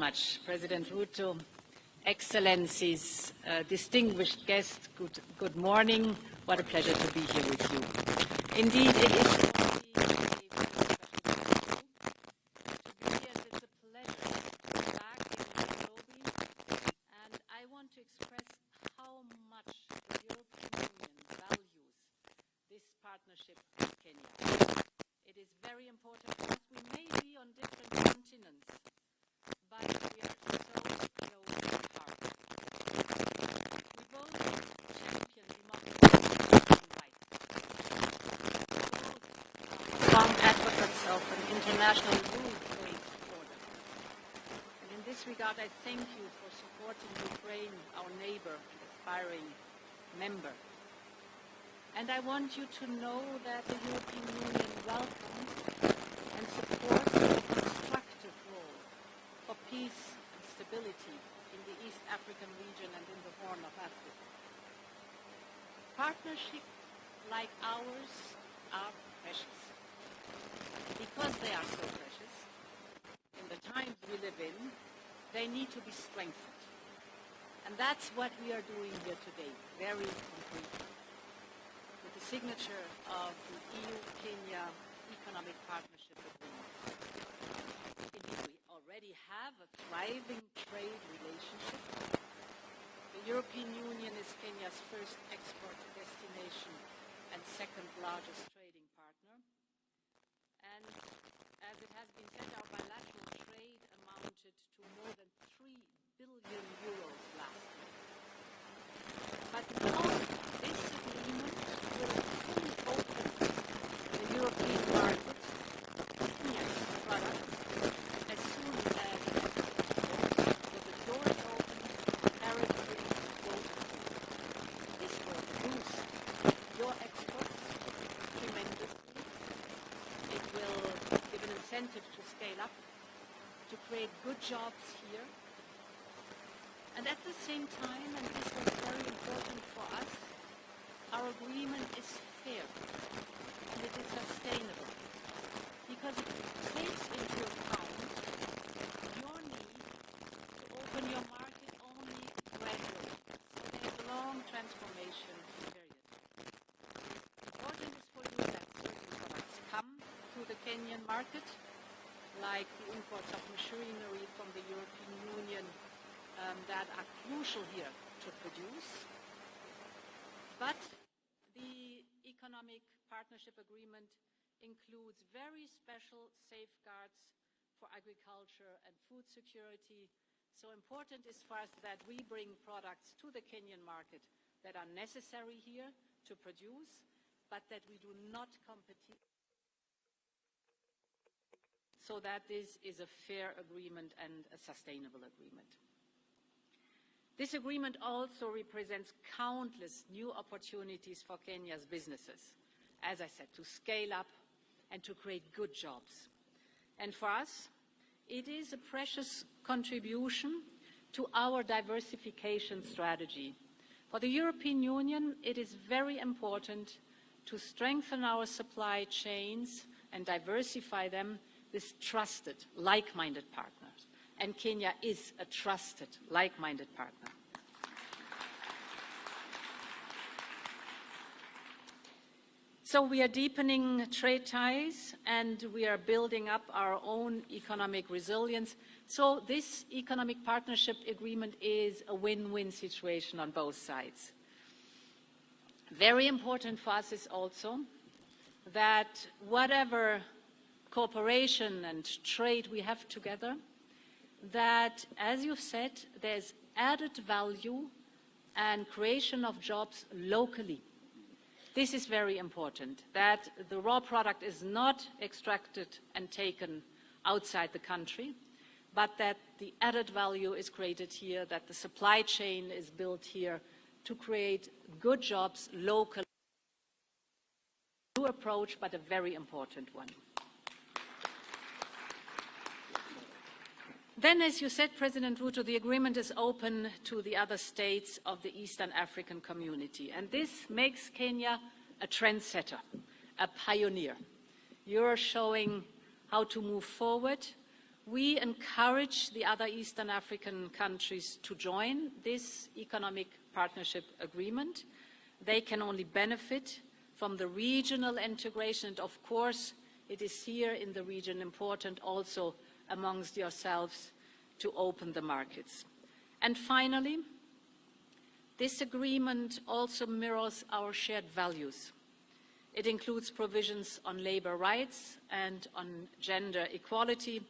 much, President Ruto, Excellencies, distinguished guests, good morning. What a pleasure to be here with you. Indeed, it is a very special to be here, and it's a pleasure to be back in Nairobi. And I want to express how much the European Union values this partnership with Kenya. It is very important for us. We may be on different continents, but we are so close at heart. We both champion democracy and human rights. We both are strong advocates of an international rule-based order. And in this regard, I thank you for supporting Ukraine, our neighbor, aspiring member. And I want you to know that the European Union welcomes and supports a constructive role for peace and stability in the East African region and in the Horn of Africa. Partnerships like ours are precious. Because they are so precious, in the times we live in, they need to be strengthened. And that's what we are doing here today, very concretely. The signature of the EU-Kenya Economic Partnership Agreement. Indeed, we already have a thriving trade relationship. The European Union is Kenya's first export destination and second largest trading partner. And as it has been said, our bilateral trade amounted to more than 3 billion euros last year. But because this agreement will fully open the European market to Kenya's products as soon as with the doors open, tariff free quota. This will boost your exports tremendously. It will give an incentive to scale up, to create good jobs here. And at the same time, and this was very important for us, our agreement is fair and it is sustainable because it takes into account your need to open your market only gradually. So there's a long transformation period. Important is for you that certain products come to the Kenyan market, like the imports of machinery from the European Union that are crucial here to produce. But the Economic Partnership Agreement includes very special safeguards for agriculture and food security. So important is for us that we bring products to the Kenyan market that are necessary here to produce, but that we do not compete. So that this is a fair agreement and a sustainable agreement. This agreement also represents countless new opportunities for Kenya's businesses, as I said, to scale up and to create good jobs. And for us, it is a precious contribution to our diversification strategy. For the European Union, it is very important to strengthen our supply chains and diversify them with trusted, like-minded partners. And Kenya is a trusted, like-minded partner. So we are deepening trade ties and we are building up our own economic resilience. So this economic partnership agreement is a win-win situation on both sides. Very important for us is also that whatever cooperation and trade we have together, that, as you've said, there's added value and creation of jobs locally. This is very important, that the raw product is not extracted and taken outside the country, but that the added value is created here, that the supply chain is built here to create good jobs locally. A new approach, but a very important one. Then, as you said, President Ruto, the agreement is open to the other states of the Eastern African community. And this makes Kenya a trendsetter, a pioneer. You're showing how to move forward We encourage the other Eastern African countries to join this economic partnership agreement. They can only benefit from the regional integration, and of course, it is here in the region important also amongst yourselves to open the markets. And finally, this agreement also mirrors our shared values. It includes provisions on labor rights and on gender equality,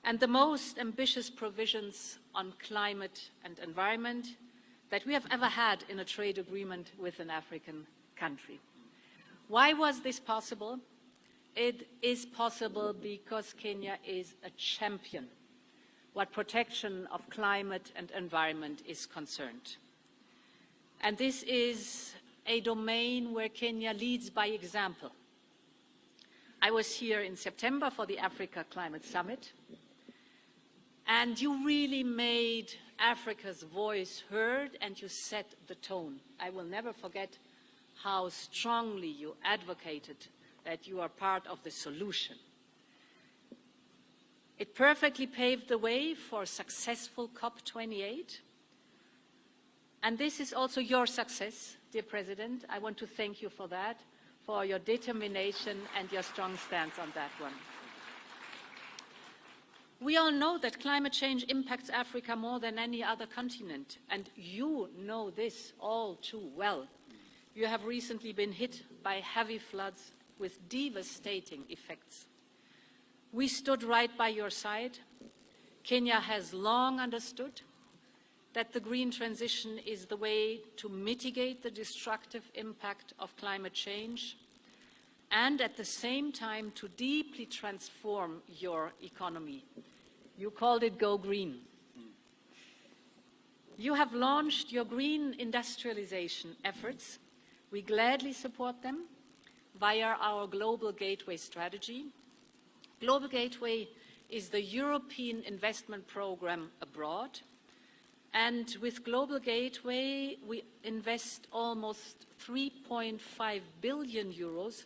and the most ambitious provisions on climate and environment that we have ever had in a trade agreement with an African country. Why was this possible? It is possible because Kenya is a champion what protection of climate and environment is concerned. And this is a domain where Kenya leads by example. I was here in September for the Africa Climate Summit, and you really made Africa's voice heard and you set the tone. I will never forget how strongly you advocated that you are part of the solution. It perfectly paved the way for a successful COP28. And this is also your success, dear President. I want to thank you for that, for your determination and your strong stance on that one. We all know that climate change impacts Africa more than any other continent, and you know this all too well. You have recently been hit by heavy floods with devastating effects. We stood right by your side. Kenya has long understood that the green transition is the way to mitigate the destructive impact of climate change and at the same time to deeply transform your economy. You called it Go Green. You have launched your green industrialization efforts. We gladly support them via our Global Gateway strategy. Global Gateway is the European investment program abroad. And with Global Gateway, we invest almost 3.5 billion euros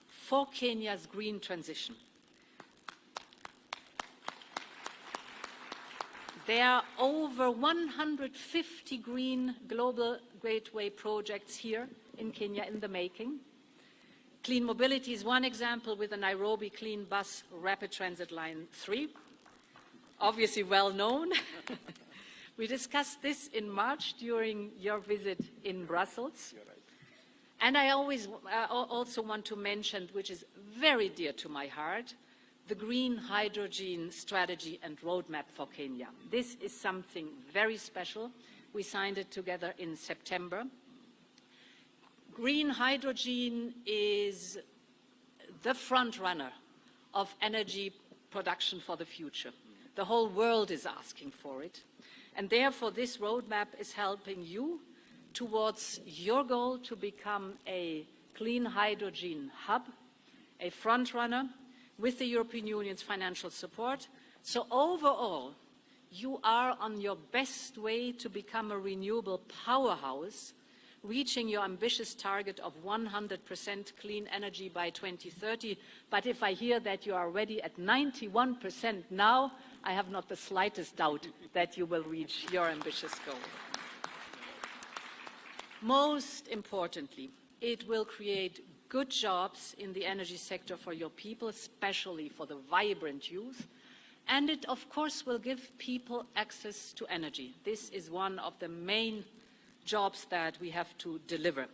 for Kenya's green transition. There are over 150 green Global Gateway projects here in Kenya in the making. Clean mobility is one example with the Nairobi Clean Bus Rapid Transit Line 3, obviously well known. We discussed this in March during your visit in Brussels. And I also want to mention, which is very dear to my heart, the green hydrogen strategy and roadmap for Kenya. This is something very special. We signed it together in September. Green hydrogen is the front runner of energy production for the future. The whole world is asking for it. And therefore, this roadmap is helping you towards your goal to become a clean hydrogen hub, a front runner with the European Union's financial support. So overall, you are on your best way to become a renewable powerhouse, reaching your ambitious target of 100% clean energy by 2030. But if I hear that you are already at 91% now, I have not the slightest doubt that you will reach your ambitious goal. Most importantly, it will create good jobs in the energy sector for your people, especially for the vibrant youth. And it, of course, will give people access to energy. This is one of the main jobs that we have to deliver.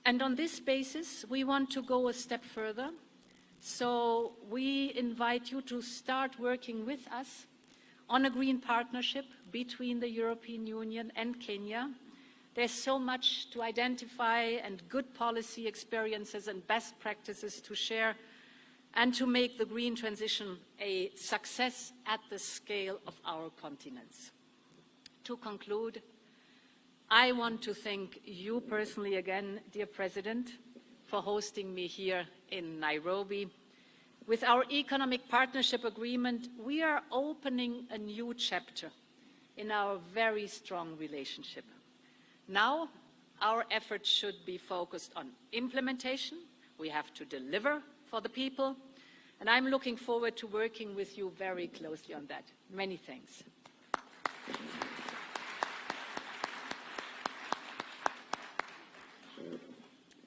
And on this basis, we want to go a step further. So we invite you to start working with us on a green partnership between the European Union and Kenya. There's so much to identify and good policy experiences and best practices to share and to make the green transition a success at the scale of our continents. To conclude, I want to thank you personally again, dear President, for hosting me here in Nairobi. With our economic partnership agreement, we are opening a new chapter in our very strong relationship. Now, our efforts should be focused on implementation. We have to deliver for the people. And I'm looking forward to working with you very closely on that. Many thanks.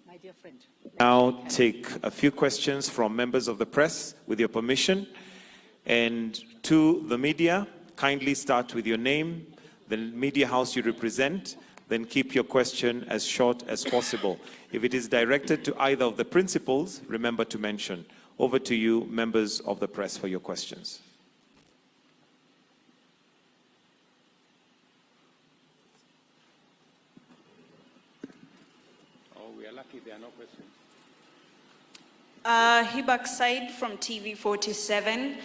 My dear friend. Now take a few questions from members of the press, with your permission. And to the media, kindly start with your name, the media house you represent, then keep your question as short as possible. If it is directed to either of the principals, remember to mention. Over to you, members of the press, for your questions. Oh, we are lucky there are no questions. Hibak Said from TV47.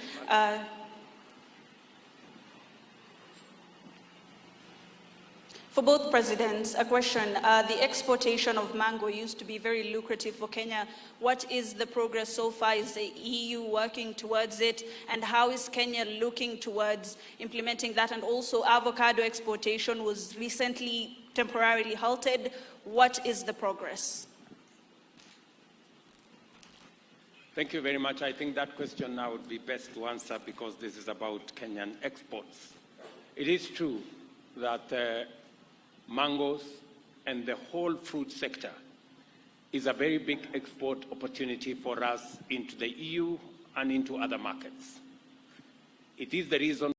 For both presidents, a question. The exportation of mango used to be very lucrative for Kenya. What is the progress so far? Is the EU working towards it? And how is Kenya looking towards implementing that? And also, avocado exportation was recently temporarily halted. What is the progress? Thank you very much. I think that question now would be best to answer because this is about Kenyan exports. It is true that mangoes and the whole fruit sector is a very big export opportunity for us into the EU and into other markets. It is the reason